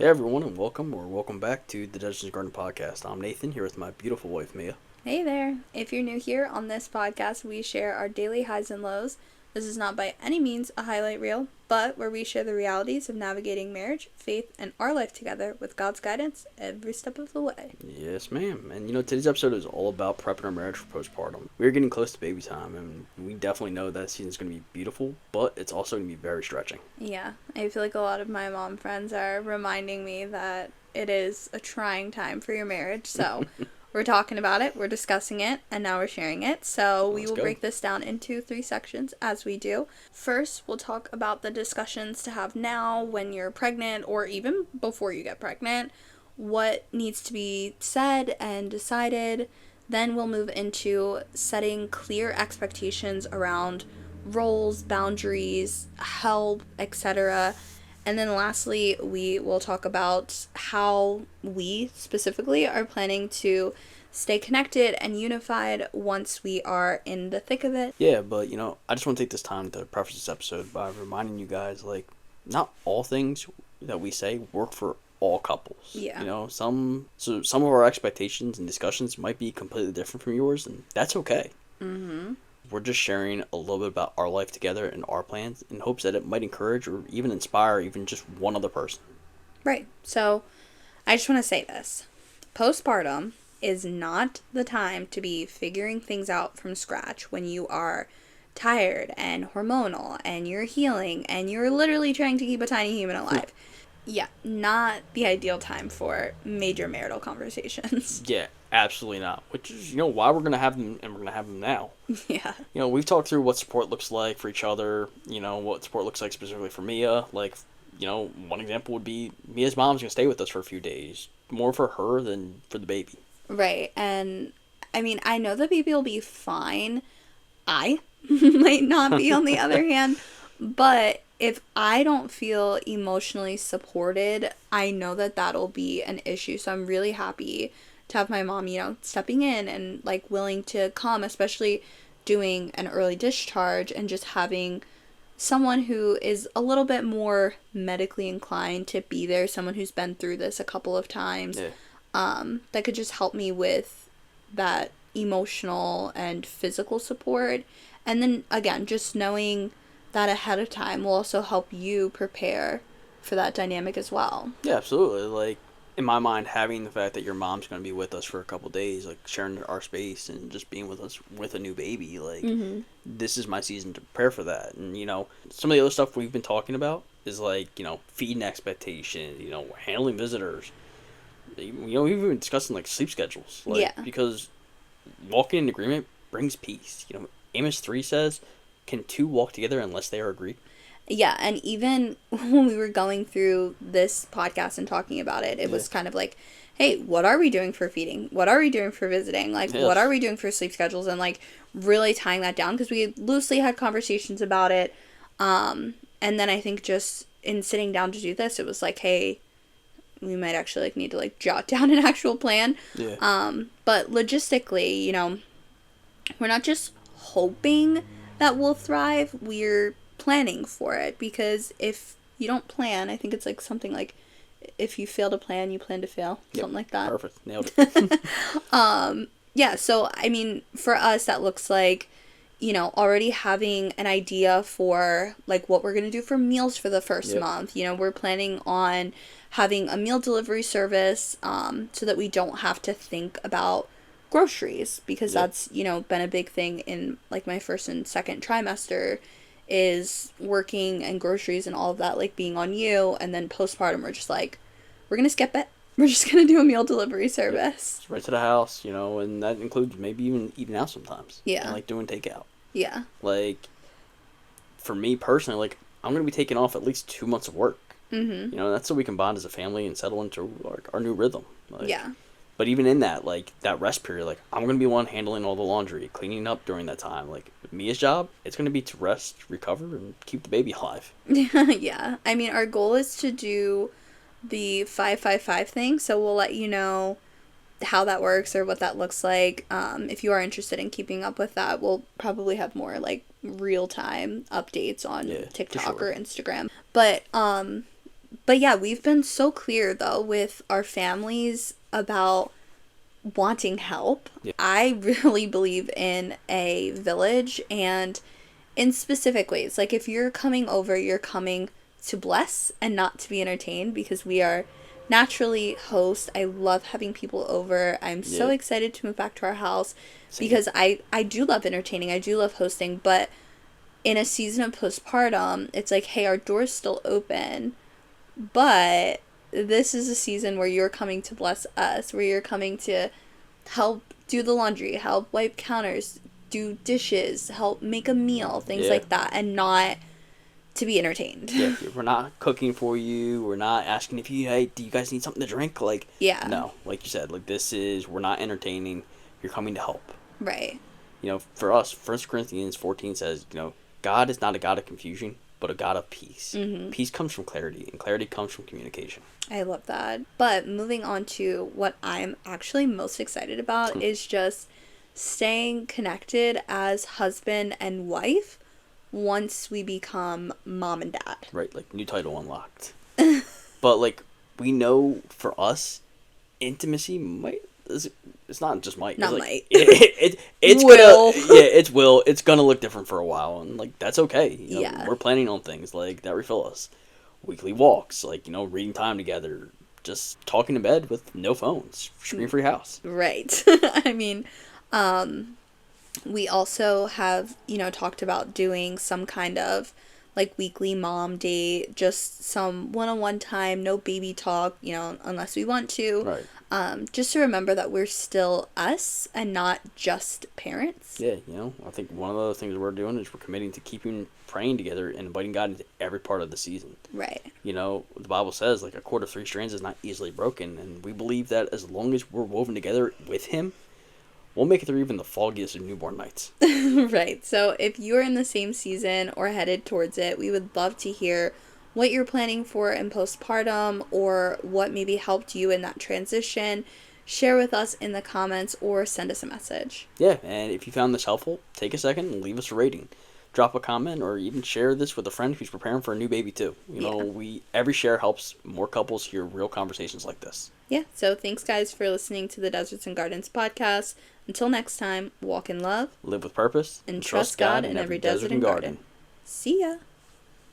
Hey everyone, and welcome back to the Dungeons Garden Podcast. I'm Nathan, here with my beautiful wife Mia. Hey there! If you're new here, on this podcast we share our daily highs and lows. This is not by any means a highlight reel, but where we share the realities of navigating marriage, faith, and our life together with God's guidance every step of the way. Yes, ma'am. And today's episode is all about prepping our marriage for postpartum. We're getting close to baby time, and we definitely know that season's going to be beautiful, but it's also going to be very stretching. Yeah, I feel like a lot of my mom friends are reminding me that it is a trying time for your marriage, so we're talking about it, we're discussing it, and now we're sharing it. So we will break this down into 3 sections as we do. First, we'll talk about the discussions to have now when you're pregnant or even before you get pregnant, what needs to be said and decided. Then we'll move into setting clear expectations around roles, boundaries, help, etc. And then lastly, we will talk about how we specifically are planning to stay connected and unified once we are in the thick of it. Yeah, but I just want to take this time to preface this episode by reminding you guys, not all things that we say work for all couples. Yeah. Some of our expectations and discussions might be completely different from yours, and that's okay. Mm-hmm. We're just sharing a little bit about our life together and our plans in hopes that it might encourage or even inspire even just one other person. Right. So I just want to say this. Postpartum is not the time to be figuring things out from scratch when you are tired and hormonal and you're healing and you're literally trying to keep a tiny human alive. Yeah, not the ideal time for major marital conversations. Yeah, absolutely not. Which is, why we're going to have them, and we're going to have them now. Yeah. We've talked through what support looks like for each other, what support looks like specifically for Mia. One example would be Mia's mom's going to stay with us for a few days. More for her than for the baby. Right, and, I know the baby will be fine. I might not be, on the other hand, but if I don't feel emotionally supported, I know that that'll be an issue. So I'm really happy to have my mom, stepping in and willing to come, especially doing an early discharge and just having someone who is a little bit more medically inclined to be there, someone who's been through this a couple of times, that could just help me with that emotional and physical support. And then again, just knowing that ahead of time will also help you prepare for that dynamic as well. Yeah, absolutely. In my mind, having the fact that your mom's going to be with us for a couple days, sharing our space and just being with us with a new baby, this is my season to prepare for that. And, some of the other stuff we've been talking about is, feeding expectations, handling visitors. We've been discussing, sleep schedules. Because walking in agreement brings peace. Amos 3 says, can two walk together unless they are agreed? Yeah, and even when we were going through this podcast and talking about it, it was kind of like, hey, what are we doing for feeding? What are we doing for visiting? What are we doing for sleep schedules? And, really tying that down, because we loosely had conversations about it. And then I think just in sitting down to do this, it was like, hey, we might actually, need to, jot down an actual plan. Yeah. But logistically, we're not just hoping that we'll thrive, we're planning for it, because if you don't plan, I think it's something like, if you fail to plan, you plan to fail. Yep. Something like that. Perfect. Nailed it. Yeah, so for us that looks like, already having an idea for what we're going to do for meals for the first month. We're planning on having a meal delivery service so that we don't have to think about groceries, because that's been a big thing in my first and second trimester, is working and groceries and all of that being on you. And then postpartum, we're just we're gonna skip it, we're just gonna do a meal delivery service. It's right to the house, and that includes maybe even eating out sometimes. And doing takeout. Yeah. For me personally, I'm gonna be taking off at least 2 months of work. Mm-hmm. That's so we can bond as a family and settle into our new rhythm. Yeah. But even in that, that rest period, I'm going to be one handling all the laundry, cleaning up during that time. Mia's job, it's going to be to rest, recover, and keep the baby alive. Yeah. Our goal is to do the 5-5-5 thing, so we'll let you know how that works or what that looks like. If you are interested in keeping up with that, we'll probably have more, real-time updates on TikTok or Instagram. But But yeah, we've been so clear though with our families about wanting help. Yeah. I really believe in a village and in specific ways. Like if you're coming over, you're coming to bless and not to be entertained, because we are naturally hosts. I love having people over. I'm so Yeah. excited to move back to our house Same. because I do love entertaining. I do love hosting, but in a season of postpartum, it's like, hey, our door's still open, but this is a season where you're coming to bless us, where you're coming to help do the laundry, help wipe counters, do dishes, help make a meal, things Yeah. like that, and not to be entertained. Yeah, we're not cooking for you. We're not asking if you, hey, do you guys need something to drink? Like, Yeah. no, like you said, like we're not entertaining. You're coming to help. Right. You know, for us, 1 Corinthians 14 says, God is not a God of confusion, but a God of peace. Mm-hmm. Peace comes from clarity, and clarity comes from communication. I love that. But moving on to what I'm actually most excited about is just staying connected as husband and wife once we become mom and dad. Right, like new title unlocked. But like we know for us, intimacy it's not just might. Not it's might. It's Will. it's will. It's gonna look different for a while, and like that's okay. Yeah. We're planning on things like that refill us. Weekly walks, like reading time together, just talking in bed with no phones, screen-free house. Right. I mean, we also have, talked about doing some kind of like weekly mom date, just some one-on-one time, no baby talk, unless we want to. Right. Just to remember that we're still us and not just parents. Yeah, I think one of the things we're doing is we're committing to keeping praying together and inviting God into every part of the season. Right. The Bible says like a cord of 3 strands is not easily broken, and we believe that as long as we're woven together with Him, we'll make it through even the foggiest of newborn nights. Right. So if you're in the same season or headed towards it, we would love to hear what you're planning for in postpartum or what maybe helped you in that transition. Share with us in the comments or send us a message. Yeah, and if you found this helpful, take a second and leave us a rating. Drop a comment or even share this with a friend who's preparing for a new baby too. Every share helps more couples hear real conversations like this. Yeah, so thanks guys for listening to the Deserts and Gardens podcast. Until next time, walk in love, Live with purpose, and trust God in every desert and garden. See ya!